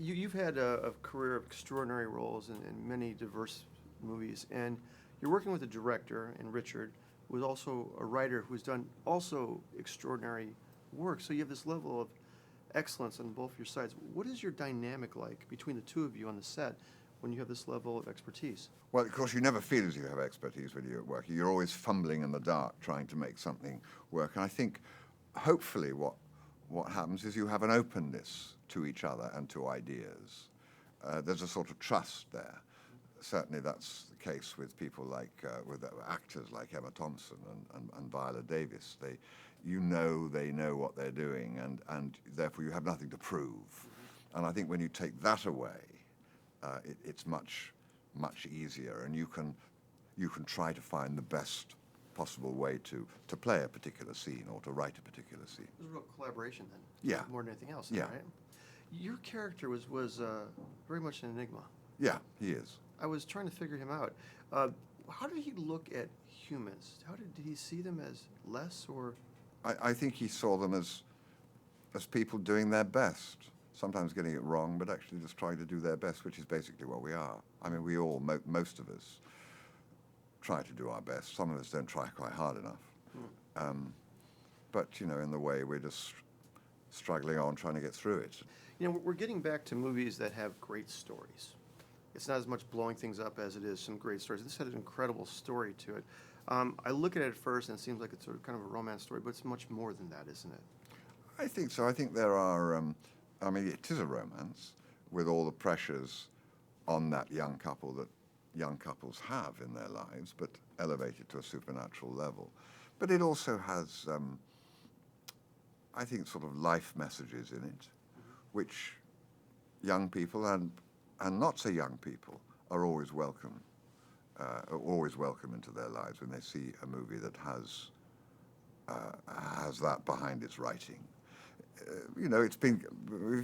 You've had a career of extraordinary roles in many diverse movies, and you're working with a director, in Richard, who is also a writer who's done also extraordinary work. So you have this level of excellence on both your sides. What is your dynamic like between the two of you on the set when you have this level of expertise? Well, of course, you never feel as you have expertise when you're working. You're always fumbling in the dark trying to make something work. And I think, hopefully, what happens is you have an openness to each other and to ideas. There's a sort of trust there. Certainly that's the case with people like, with actors like Emma Thompson and Viola Davis. They know what they're doing, and therefore you have nothing to prove. And I think when you take that away, it's much easier, and you can try to find the best possible way to play a particular scene or to write a particular scene. It was a real collaboration then. Yeah. More than anything else, Yeah. right? Your character was very much an enigma. Yeah, he is. I was trying to figure him out. How did he look at humans? Did he see them as less, or? I think he saw them as people doing their best, sometimes getting it wrong, but actually just trying to do their best, which is basically what we are. I mean, we all, most of us, try to do our best. Some of us don't try quite hard enough. But, you know, in the way, we're just struggling on, trying to get through it. You know, we're getting back to movies that have great stories. It's not as much blowing things up as it is some great stories. This had an incredible story to it. I look at it first and it seems like it's sort of kind of a romance story, but it's much more than that, isn't it? I think so. I think there are, I mean, it is a romance with all the pressures on that young couple that young couples have in their lives, but elevated to a supernatural level. But it also has, I think, sort of life messages in it, which young people and not so young people are always welcome into their lives when they see a movie that has that behind its writing. You know,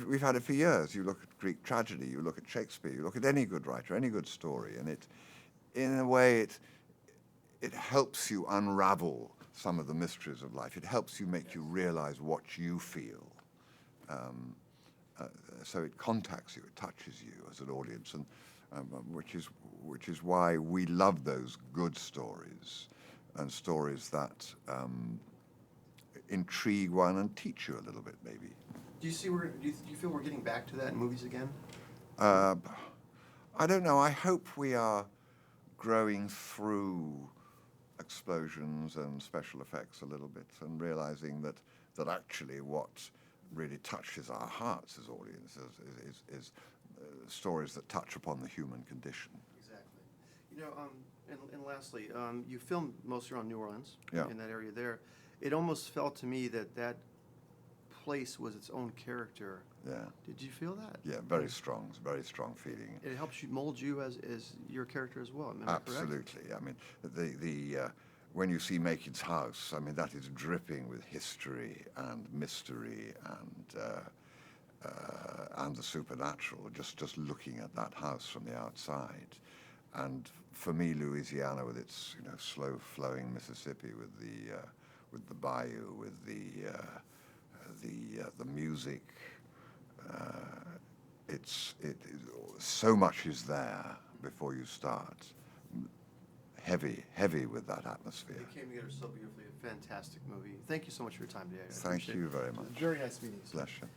we've had it for years. You look at Greek tragedy, you look at Shakespeare, you look at any good writer, any good story, and in a way, it helps you unravel some of the mysteries of life. It helps you make you realize what you feel. So it contacts you, it touches you as an audience, and which is why we love those good stories and stories that intrigue one and teach you a little bit, maybe. Do you feel we're getting back to that in movies again? I don't know. I hope we are growing through explosions and special effects a little bit and realizing that actually what really touches our hearts as audiences is stories that touch upon the human condition. Exactly. You know, and lastly, you filmed mostly around New Orleans, Yeah. in that area there. It almost felt to me that place was its own character. Yeah. Did you feel that? Yeah, very strong feeling. It helps you mold you as your character as well. Am I correct? Absolutely. I mean, the when you see Makin's house, I mean, that is dripping with history and mystery and the supernatural. Just looking at that house from the outside, and for me, Louisiana with its slow-flowing Mississippi with the bayou, with the music. So much is there before you start. Heavy with that atmosphere. It came together so beautifully. A fantastic movie. Thank you so much for your time today. Thank you very much. Very nice meeting you. Bless you.